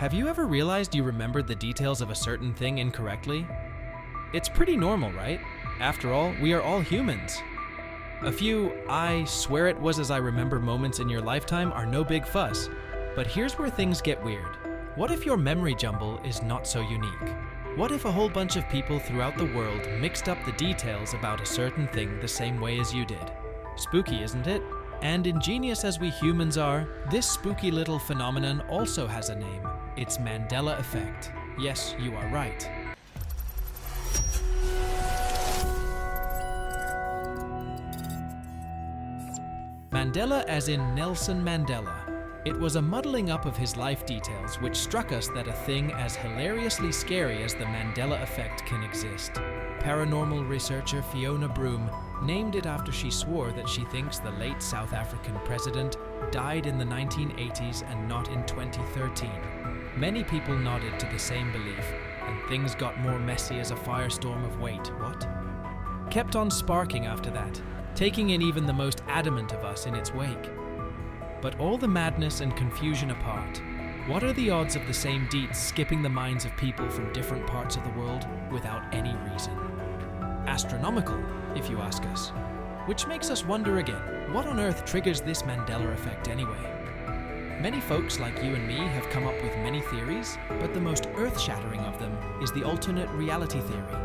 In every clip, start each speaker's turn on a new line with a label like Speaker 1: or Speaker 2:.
Speaker 1: Have you ever realized you remembered the details of a certain thing incorrectly? It's pretty normal, right? After all, we are all humans. A few "I swear it was as I remember" moments in your lifetime are no big fuss. But here's where things get weird. What if your memory jumble is not so unique? What if a whole bunch of people throughout the world mixed up the details about a certain thing the same way as you did? Spooky, isn't it? And ingenious as we humans are, this spooky little phenomenon also has a name. It's Mandela Effect. Yes, you are right. Mandela as in Nelson Mandela. It was a muddling up of his life details which struck us that a thing as hilariously scary as the Mandela Effect can exist. Paranormal researcher Fiona Broome named it after she swore that she thinks the late South African president died in the 1980s and not in 2013. Many people nodded to the same belief, and things got more messy as a firestorm of "wait, what?" kept on sparking after that, taking in even the most adamant of us in its wake. But all the madness and confusion apart, what are the odds of the same deets skipping the minds of people from different parts of the world without any reason? Astronomical, if you ask us. Which makes us wonder again, what on earth triggers this Mandela Effect anyway? Many folks like you and me have come up with many theories, but the most earth-shattering of them is the alternate reality theory.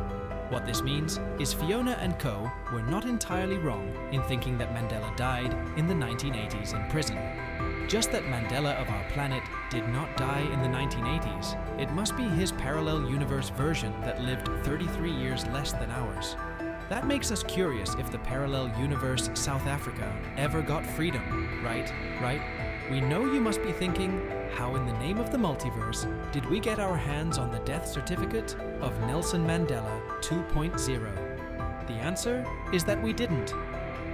Speaker 1: What this means is Fiona and co. were not entirely wrong in thinking that Mandela died in the 1980s in prison. Just that Mandela of our planet did not die in the 1980s. It must be his parallel universe version that lived 33 years less than ours. That makes us curious if the parallel universe South Africa ever got freedom, right? We know you must be thinking, how in the name of the multiverse did we get our hands on the death certificate of Nelson Mandela 2.0? The answer is that we didn't.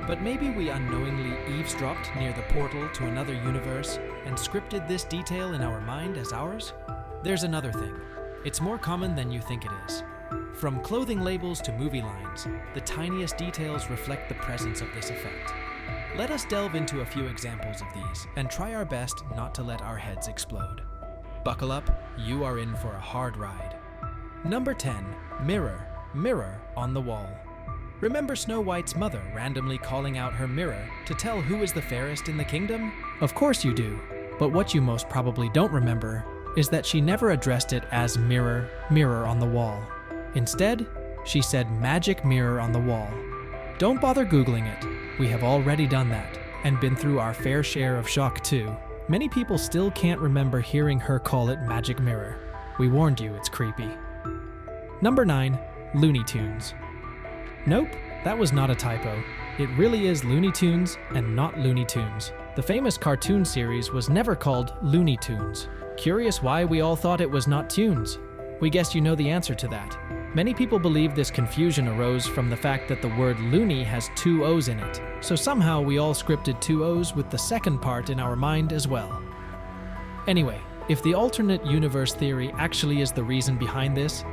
Speaker 1: But maybe we unknowingly eavesdropped near the portal to another universe and scripted this detail in our mind as ours? There's another thing. It's more common than you think it is. From clothing labels to movie lines, the tiniest details reflect the presence of this effect. Let us delve into a few examples of these and try our best not to let our heads explode. Buckle up, you are in for a hard ride. Number 10. Mirror. Mirror on the wall. Remember Snow White's mother randomly calling out her mirror to tell who is the fairest in the kingdom? Of course you do, but what you most probably don't remember is that she never addressed it as mirror, mirror on the wall. Instead, she said magic mirror on the wall. Don't bother Googling it. We have already done that, and been through our fair share of shock too. Many people still can't remember hearing her call it magic mirror. We warned you, it's creepy. Number 9. Looney Tunes. Nope, that was not a typo. It really is Looney Tunes and not Looney Tunes. The famous cartoon series was never called Looney Tunes. Curious why we all thought it was not tunes? We guess you know the answer to that. Many people believe this confusion arose from the fact that the word loony has 2 O's in it, so somehow we all scripted 2 O's with the second part in our mind as well. Anyway, if the alternate universe theory actually is the reason behind this,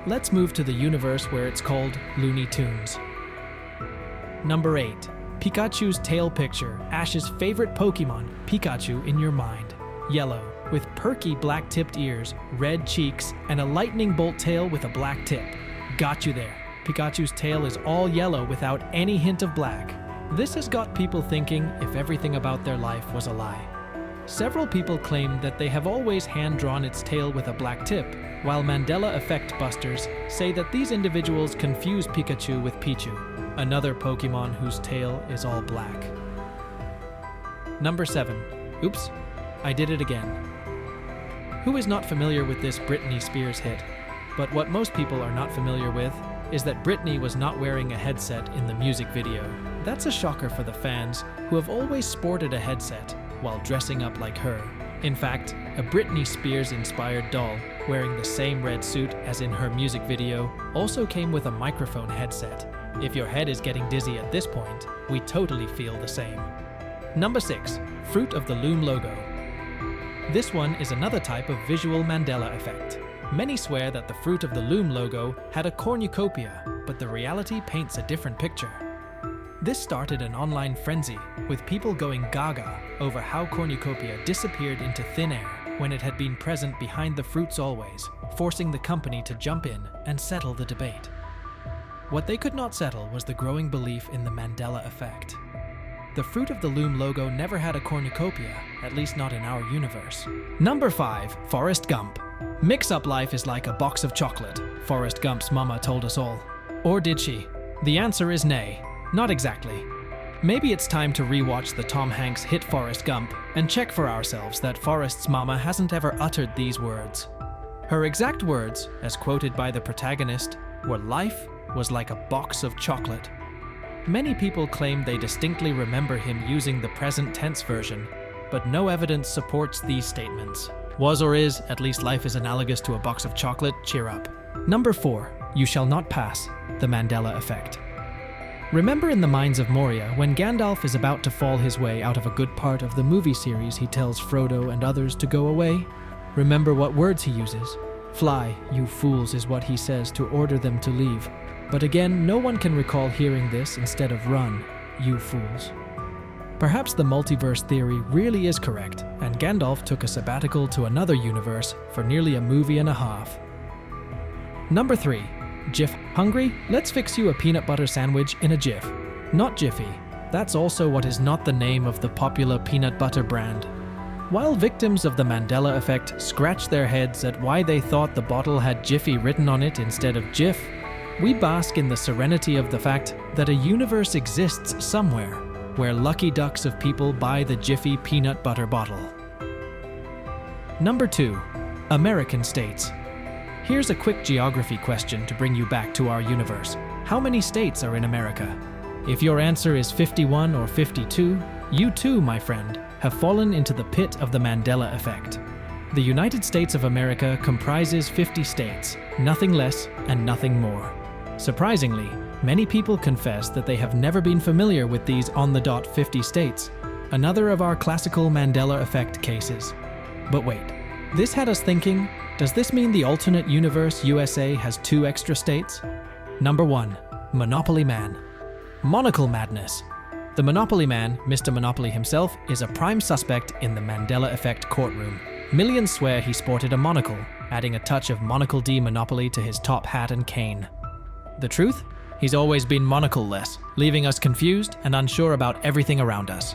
Speaker 1: let's move to the universe where it's called Looney Tunes. Number 8. Pikachu's tail picture, Ash's favorite Pokemon, Pikachu in your mind. Yellow, with perky black-tipped ears, red cheeks, and a lightning bolt tail with a black tip. Got you there. Pikachu's tail is all yellow without any hint of black. This has got people thinking if everything about their life was a lie. Several people claim that they have always hand-drawn its tail with a black tip, while Mandela Effect busters say that these individuals confuse Pikachu with Pichu, another Pokemon whose tail is all black. Number 7. Oops, I did it again. Who is not familiar with this Britney Spears hit? But what most people are not familiar with is that Britney was not wearing a headset in the music video. That's a shocker for the fans who have always sported a headset while dressing up like her. In fact, a Britney Spears-inspired doll wearing the same red suit as in her music video also came with a microphone headset. If your head is getting dizzy at this point, we totally feel the same. Number 6. Fruit of the Loom logo. This one is another type of visual Mandela effect. Many swear that the Fruit of the Loom logo had a cornucopia, but the reality paints a different picture. This started an online frenzy, with people going gaga over how cornucopia disappeared into thin air. when it had been present behind the fruits always, forcing the company to jump in and settle the debate. What they could not settle was the growing belief in the Mandela Effect. The fruit of the Loom logo never had a cornucopia, at least not in our universe. Number 5, Forrest Gump. Mix-up life is like a box of chocolate, Forrest Gump's mama told us all. Or did she? The answer is nay, not exactly. Maybe it's time to rewatch the Tom Hanks hit Forrest Gump and check for ourselves that Forrest's mama hasn't ever uttered these words. Her exact words, as quoted by the protagonist, were life was like a box of chocolate. Many people claim they distinctly remember him using the present tense version, but no evidence supports these statements. Was or is, at least life is analogous to a box of chocolate, cheer up. Number 4, you shall not pass, the Mandela Effect. Remember in the Mines of Moria when Gandalf is about to fall his way out of a good part of the movie series he tells Frodo and others to go away? Remember what words he uses. Fly, you fools, is what he says to order them to leave. But again, no one can recall hearing this instead of run, you fools. Perhaps the multiverse theory really is correct, and Gandalf took a sabbatical to another universe for nearly a movie and a half. Number 3. Jif. Hungry? Let's fix you a peanut butter sandwich in a jiff. Not Jiffy. That's also what is not the name of the popular peanut butter brand. While victims of the Mandela Effect scratch their heads at why they thought the bottle had Jiffy written on it instead of Jif, we bask in the serenity of the fact that a universe exists somewhere where lucky ducks of people buy the Jiffy peanut butter bottle. Number 2. American states. Here's a quick geography question to bring you back to our universe. How many states are in America? If your answer is 51 or 52, you too, my friend, have fallen into the pit of the Mandela Effect. The United States of America comprises 50 states, nothing less and nothing more. Surprisingly, many people confess that they have never been familiar with these on-the-dot 50 states, another of our classical Mandela Effect cases. But wait, this had us thinking, does this mean the alternate universe USA has 2 extra states? Number 1. Monopoly Man. Monocle madness. The Monopoly Man, Mr. Monopoly himself, is a prime suspect in the Mandela Effect courtroom. Millions swear he sported a monocle, adding a touch of Monocle D Monopoly to his top hat and cane. The truth? He's always been monocle-less, leaving us confused and unsure about everything around us.